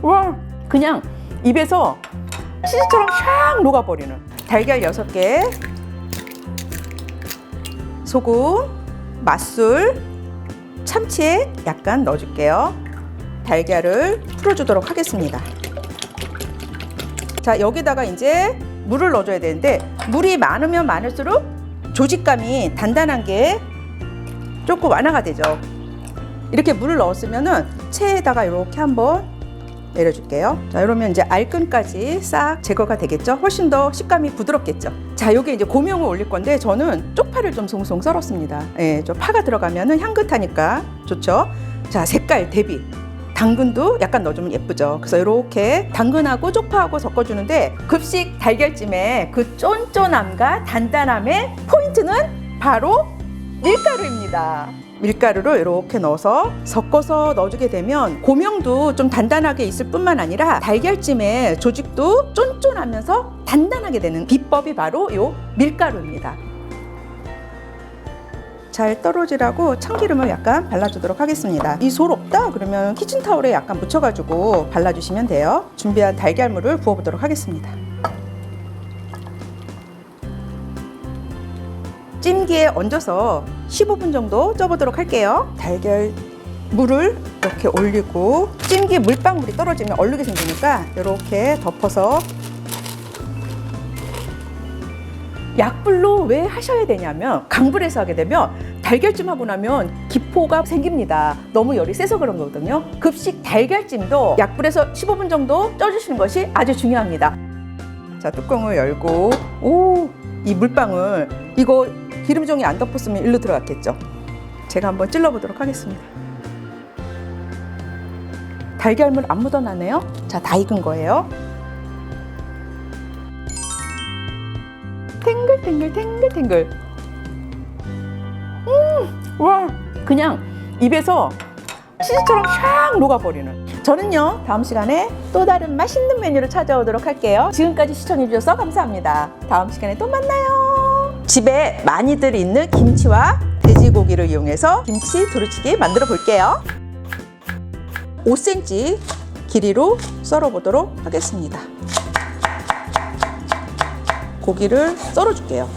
와, 그냥 입에서 치즈처럼 샥 녹아버리는 달걀 6개, 소금, 맛술, 참치액 약간 넣어줄게요. 달걀을 풀어주도록 하겠습니다. 자, 여기다가 이제 물을 넣어줘야 되는데 물이 많으면 많을수록 조직감이 단단한 게 조금 완화가 되죠. 이렇게 물을 넣었으면은 체에다가 이렇게 한번 내려줄게요. 자, 이러면 이제 알끈까지 싹 제거가 되겠죠. 훨씬 더 식감이 부드럽겠죠. 자, 여기 이제 고명을 올릴 건데 저는 쪽파를 좀 송송 썰었습니다. 예, 좀 파가 들어가면은 향긋하니까 좋죠. 자, 색깔 대비 당근도 약간 넣어주면 예쁘죠. 그래서 이렇게 당근하고 쪽파하고 섞어주는데 급식 달걀찜의 그 쫀쫀함과 단단함의 포인트는 바로 밀가루입니다. 밀가루를 이렇게 넣어서 섞어서 넣어주게 되면 고명도 좀 단단하게 있을 뿐만 아니라 달걀찜의 조직도 쫀쫀하면서 단단하게 되는 비법이 바로 요 밀가루입니다. 잘 떨어지라고 참기름을 약간 발라주도록 하겠습니다. 이 솔 없다 그러면 키친타올에 약간 묻혀가지고 발라주시면 돼요. 준비한 달걀물을 부어보도록 하겠습니다. 찜기에 얹어서 15분 정도 쪄보도록 할게요. 달걀 물을 이렇게 올리고 찜기에 물방울이 떨어지면 얼룩이 생기니까 이렇게 덮어서 약불로 왜 하셔야 되냐면 강불에서 하게 되면 달걀찜 하고 나면 기포가 생깁니다. 너무 열이 세서 그런 거거든요. 급식 달걀찜도 약불에서 15분 정도 쪄주시는 것이 아주 중요합니다. 자, 뚜껑을 열고 이 물방울 이거 기름종이 안 덮었으면 일로 들어갔겠죠. 제가 한번 찔러보도록 하겠습니다. 달걀물 안 묻어나네요. 자, 다 익은 거예요. 탱글탱글. 와, 그냥 입에서 치즈처럼 샥 녹아버리는. 저는요, 다음 시간에 또 다른 맛있는 메뉴를 찾아오도록 할게요. 지금까지 시청해주셔서 감사합니다. 다음 시간에 또 만나요. 집에 많이들 있는 김치와 돼지고기를 이용해서 김치 두루치기 만들어 볼게요. 5cm 길이로 썰어 보도록 하겠습니다. 고기를 썰어 줄게요.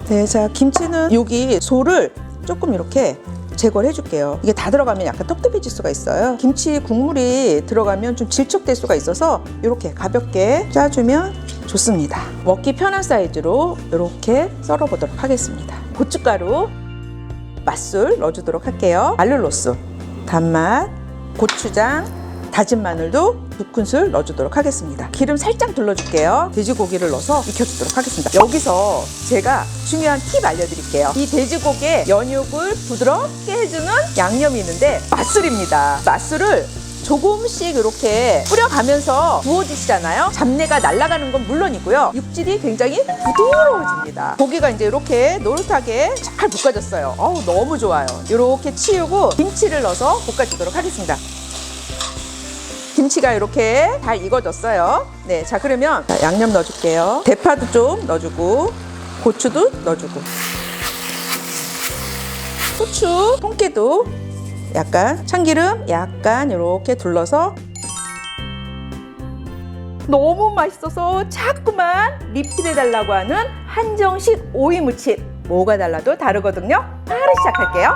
네, 자, 김치는 여기 솔을 조금 이렇게 제거를 해줄게요. 이게 다 들어가면 약간 떡떡해질 수가 있어요. 김치 국물이 들어가면 좀 질척될 수가 있어서 이렇게 가볍게 짜주면 좋습니다. 먹기 편한 사이즈로 이렇게 썰어 보도록 하겠습니다. 고춧가루, 맛술 넣어주도록 할게요. 알룰로스, 단맛, 고추장, 다진 마늘도 2큰술 넣어주도록 하겠습니다. 기름 살짝 둘러줄게요. 돼지고기를 넣어서 익혀주도록 하겠습니다. 여기서 제가 중요한 팁 알려드릴게요. 이 돼지고기의 연육을 부드럽게 해주는 양념이 있는데 맛술입니다. 맛술을 조금씩 이렇게 뿌려가면서 구워지시잖아요. 잡내가 날아가는 건 물론이고요. 육질이 굉장히 부드러워집니다. 고기가 이제 이렇게 노릇하게 잘 볶아졌어요. 어우, 너무 좋아요. 이렇게 치우고 김치를 넣어서 볶아주도록 하겠습니다. 김치가 이렇게 잘 익어졌어요. 네, 자, 그러면 양념 넣어줄게요. 대파도 좀 넣어주고 고추도 넣어주고 후추, 통깨도 약간, 참기름 약간 이렇게 둘러서 너무 맛있어서 자꾸만 리필해달라고 하는 한정식 오이 무침. 뭐가 달라도 다르거든요. 바로 시작할게요.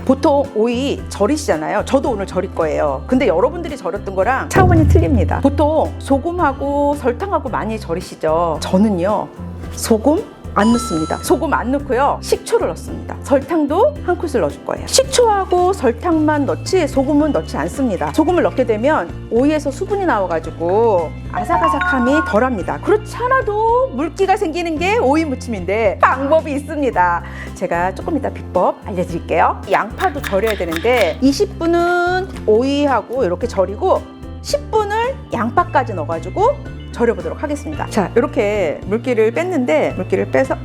보통 오이 절이시잖아요. 저도 오늘 절일 거예요. 근데 여러분들이 절였던 거랑 차원이 틀립니다. 보통 소금하고 설탕하고 많이 절이시죠. 저는요, 소금 안 넣습니다. 소금 안 넣고요, 식초를 넣습니다. 설탕도 한 큰술 넣어줄 거예요. 식초하고 설탕만 넣지 소금은 넣지 않습니다. 소금을 넣게 되면 오이에서 수분이 나와가지고 아삭아삭함이 덜합니다. 그렇지 않아도 물기가 생기는 게 오이 무침인데 방법이 있습니다. 제가 조금 이따 비법 알려드릴게요. 양파도 절여야 되는데 20분은 오이하고 이렇게 절이고 10분을 양파까지 넣어가지고 절여보도록 하겠습니다. 자, 이렇게 물기를 뺐는데 물기를 빼서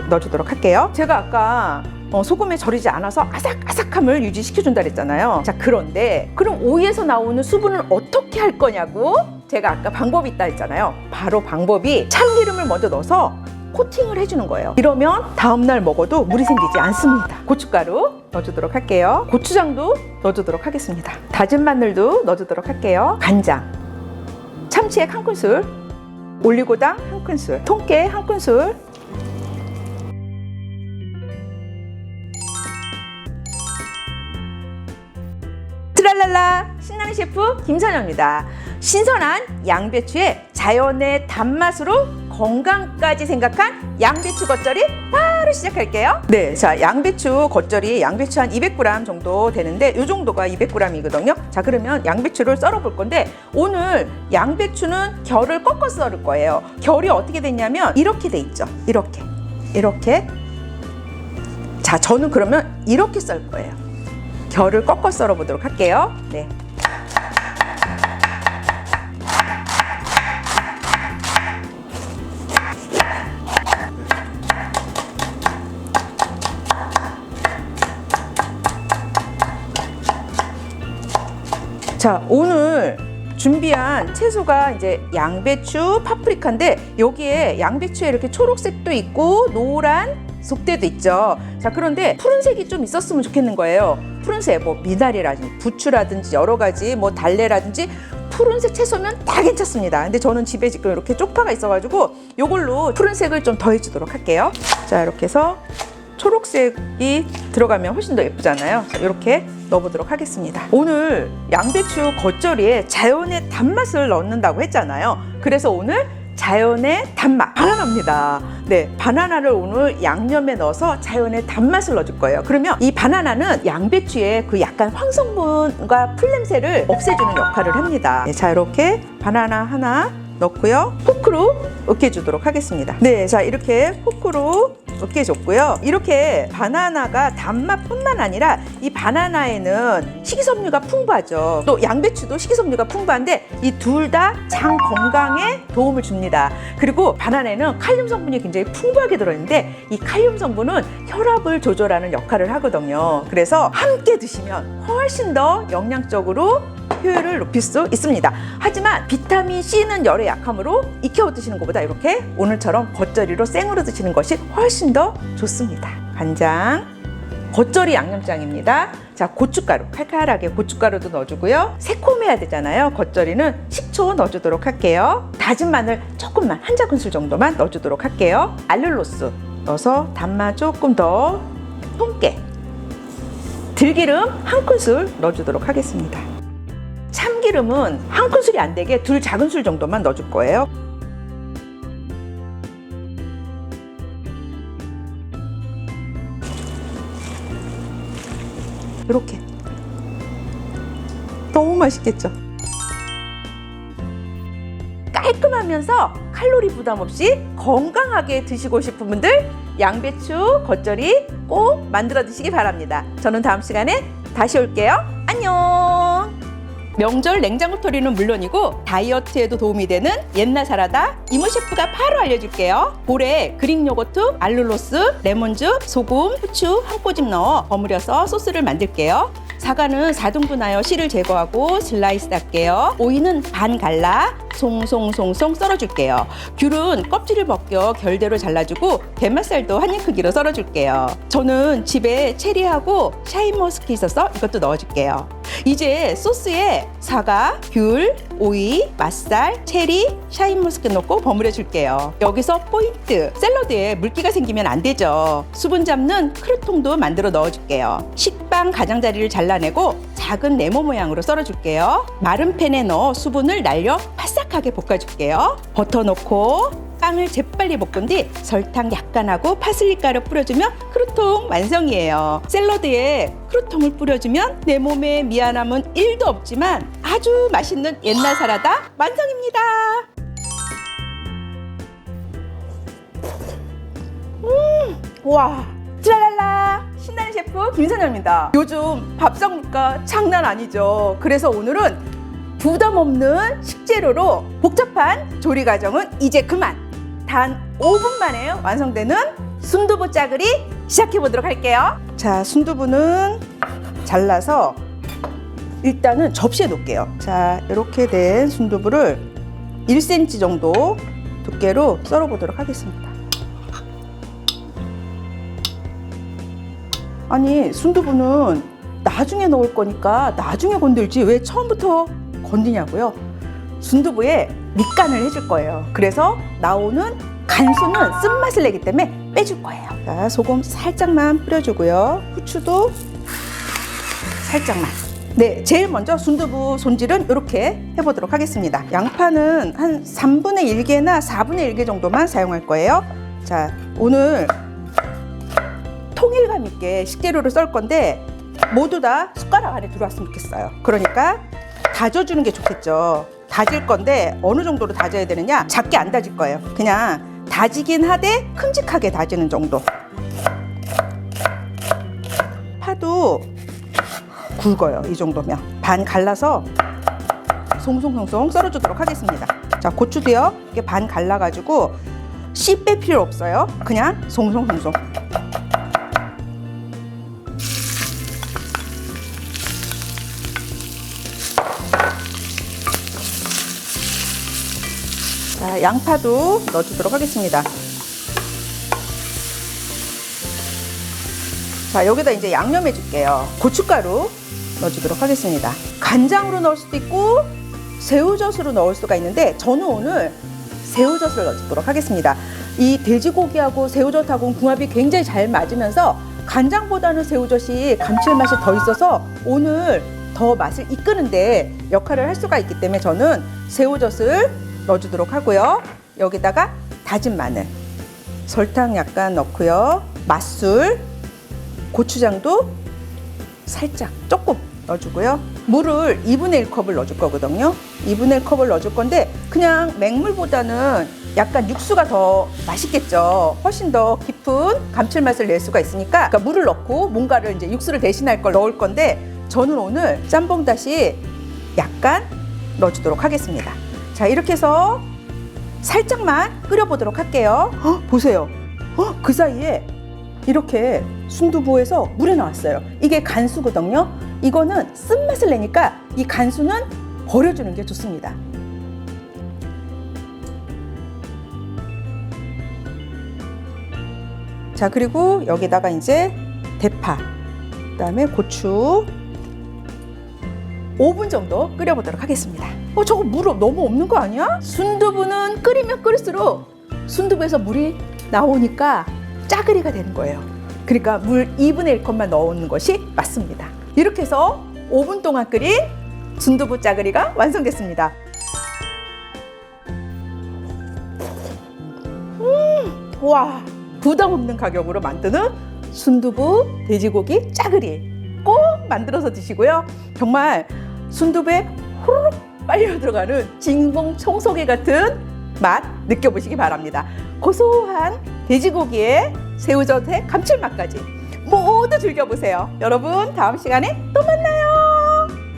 넣어주도록 할게요. 제가 아까 소금에 절이지 않아서 아삭아삭함을 유지시켜준다 그랬잖아요. 자, 그런데 그럼 오이에서 나오는 수분을 어떻게 할 거냐고 제가 아까 방법이 있다 했잖아요. 바로 방법이 참기름을 먼저 넣어서 코팅을 해주는 거예요. 이러면 다음날 먹어도 물이 생기지 않습니다. 고춧가루 넣어주도록 할게요. 고추장도 넣어주도록 하겠습니다. 다진 마늘도 넣어주도록 할게요. 간장, 참치액 1큰술, 올리고당 1큰술, 통깨 1큰술, 트랄랄라 신나는 셰프 김선영입니다. 신선한 양배추의 자연의 단맛으로 건강까지 생각한 양배추 겉절이 바로 시작할게요. 네, 자, 양배추 겉절이 양배추 한 200g 정도 되는데 이 정도가 200g이거든요. 자, 그러면 양배추를 썰어 볼 건데 오늘 양배추는 결을 꺾어 썰을 거예요. 결이 어떻게 됐냐면 이렇게 돼 있죠. 이렇게. 자, 저는 그러면 이렇게 썰 거예요. 결을 꺾어 썰어 보도록 할게요. 네. 자, 오늘 준비한 채소가 이제 양배추, 파프리카인데 여기에 양배추에 이렇게 초록색도 있고 노란 속대도 있죠. 자, 그런데 푸른색이 좀 있었으면 좋겠는 거예요. 푸른색, 뭐 미나리라든지 부추라든지 여러 가지 뭐 달래라든지 푸른색 채소면 다 괜찮습니다. 근데 저는 집에 지금 이렇게 쪽파가 있어가지고 이걸로 푸른색을 좀 더해주도록 할게요. 자, 이렇게 해서 초록색이 들어가면 훨씬 더 예쁘잖아요. 자, 이렇게 넣어보도록 하겠습니다. 오늘 양배추 겉절이에 자연의 단맛을 넣는다고 했잖아요. 그래서 오늘 자연의 단맛 바나나입니다. 네, 바나나를 오늘 양념에 넣어서 자연의 단맛을 넣어줄 거예요. 그러면 이 바나나는 양배추의 그 약간 황성분과 풀냄새를 없애주는 역할을 합니다. 네, 자, 이렇게 바나나 하나 넣고요. 포크로 으깨주도록 하겠습니다. 네, 자, 이렇게 포크로 으깨줬고요. 이렇게 바나나가 단맛뿐만 아니라 이 바나나에는 식이섬유가 풍부하죠. 또 양배추도 식이섬유가 풍부한데 이 둘 다 장 건강에 도움을 줍니다. 그리고 바나나에는 칼륨 성분이 굉장히 풍부하게 들어있는데 이 칼륨 성분은 혈압을 조절하는 역할을 하거든요. 그래서 함께 드시면 훨씬 더 영양적으로 효율을 높일 수 있습니다. 하지만 비타민 C는 열에 약하므로 익혀 드시는 것보다 이렇게 오늘처럼 겉절이로 생으로 드시는 것이 훨씬 더 좋습니다. 간장, 겉절이 양념장입니다. 자, 고춧가루, 칼칼하게 고춧가루도 넣어주고요. 새콤해야 되잖아요. 겉절이는 식초 넣어주도록 할게요. 다진 마늘 조금만, 한 작은술 정도만 넣어주도록 할게요. 알룰로스 넣어서 단맛 조금 더, 통깨, 들기름 1큰술 넣어주도록 하겠습니다. 참기름은 1큰술이 안 되게 2 작은술 정도만 넣어줄 거예요. 이렇게 너무 맛있겠죠? 깔끔하면서 칼로리 부담 없이 건강하게 드시고 싶은 분들 양배추 겉절이 꼭 만들어 드시기 바랍니다. 저는 다음 시간에 다시 올게요. 안녕. 명절 냉장고털이는 물론이고 다이어트에도 도움이 되는 옛날 사라다 이모 셰프가 바로 알려줄게요. 볼에 그릭 요거트, 알룰로스, 레몬즙, 소금, 후추 한 꼬집 넣어 버무려서 소스를 만들게요. 사과는 4등분하여 씨를 제거하고 슬라이스 할게요. 오이는 반 갈라 송송송송 썰어줄게요. 귤은 껍질을 벗겨 결대로 잘라주고 게맛살도 한 입 크기로 썰어줄게요. 저는 집에 체리하고 샤인머스켓 있어서 이것도 넣어줄게요. 이제 소스에 사과, 귤, 오이, 맛살, 체리, 샤인머스켓 넣고 버무려 줄게요. 여기서 포인트! 샐러드에 물기가 생기면 안 되죠. 수분 잡는 크루통도 만들어 넣어줄게요. 식빵 가장자리를 잘라내고 작은 네모 모양으로 썰어줄게요. 마른 팬에 넣어 수분을 날려 바삭하게 볶아줄게요. 버터 넣고 빵을 재빨리 볶은 뒤 설탕 약간 하고 파슬리 가루 뿌려주면 크루통 완성이에요. 샐러드에 크루통을 뿌려주면 내 몸에 미안함은 1도 없지만 아주 맛있는 옛날 사라다 완성입니다. 와, 트랄랄라 신나는 셰프 김선영입니다. 요즘 밥상 물가 장난 아니죠. 그래서 오늘은 부담 없는 식재료로 복잡한 조리 과정은 이제 그만. 단 5분 만에 완성되는 순두부 짜글이 시작해 보도록 할게요. 자, 순두부는 잘라서 일단은 접시에 놓을게요. 자, 이렇게 된 순두부를 1cm 정도 두께로 썰어 보도록 하겠습니다. 아니 순두부는 나중에 넣을 거니까 나중에 건들지 왜 처음부터 건드냐고요? 순두부에 밑간을 해줄 거예요. 그래서 나오는 간수는 쓴맛을 내기 때문에 빼줄 거예요. 자, 소금 살짝만 뿌려주고요. 후추도 살짝만. 네, 제일 먼저 순두부 손질은 이렇게 해보도록 하겠습니다. 양파는 한 3분의 1개나 4분의 1개 정도만 사용할 거예요. 자, 오늘 통일감 있게 식재료를 썰 건데 모두 다 숟가락 안에 들어왔으면 좋겠어요. 그러니까 다져주는 게 좋겠죠. 다질 건데 어느 정도로 다져야 되느냐? 작게 안 다질 거예요. 그냥 다지긴 하되 큼직하게 다지는 정도. 파도 굵어요. 이 정도면 반 갈라서 송송송송 썰어주도록 하겠습니다. 자, 고추도요. 이렇게 반 갈라가지고 씨 뺄 필요 없어요. 그냥 송송송송. 자, 양파도 넣어주도록 하겠습니다. 자, 여기다 이제 양념해 줄게요. 고춧가루 넣어주도록 하겠습니다. 간장으로 넣을 수도 있고 새우젓으로 넣을 수가 있는데 저는 오늘 새우젓을 넣어주도록 하겠습니다. 이 돼지고기하고 새우젓하고 궁합이 굉장히 잘 맞으면서 간장보다는 새우젓이 감칠맛이 더 있어서 오늘 더 맛을 이끄는데 역할을 할 수가 있기 때문에 저는 새우젓을 넣어주도록 하고요. 여기다가 다진 마늘, 설탕 약간 넣고요. 맛술, 고추장도 살짝 조금 넣어주고요. 물을 2분의 1컵을 넣어줄 거거든요. 2분의 1컵을 넣어줄 건데 그냥 맹물보다는 약간 육수가 더 맛있겠죠. 훨씬 더 깊은 감칠맛을 낼 수가 있으니까 그러니까 물을 넣고 뭔가를 이제 육수를 대신할 걸 넣을 건데 저는 오늘 짬뽕 다시 약간 넣어주도록 하겠습니다. 자, 이렇게 해서 살짝만 끓여보도록 할게요. 보세요. 그 사이에 이렇게 순두부에서 물이 나왔어요. 이게 간수거든요. 이거는 쓴맛을 내니까 이 간수는 버려주는 게 좋습니다. 자, 그리고 여기다가 이제 대파, 그다음에 고추 5분 정도 끓여보도록 하겠습니다. 저거 물 너무 없는 거 아니야? 순두부는 끓이면 끓일수록 순두부에서 물이 나오니까 짜글이가 되는 거예요. 그러니까 물 2분의 1컵만 넣는 것이 맞습니다. 이렇게 해서 5분 동안 끓인 순두부 짜글이가 완성됐습니다. 와, 부담 없는 가격으로 만드는 순두부 돼지고기 짜글이 꼭 만들어서 드시고요. 정말 순두부에 호로록 빨려 들어가는 진공 청소기 같은 맛 느껴보시기 바랍니다. 고소한 돼지고기에 새우젓의 감칠맛까지 모두 즐겨보세요. 여러분, 다음 시간에 또 만나요.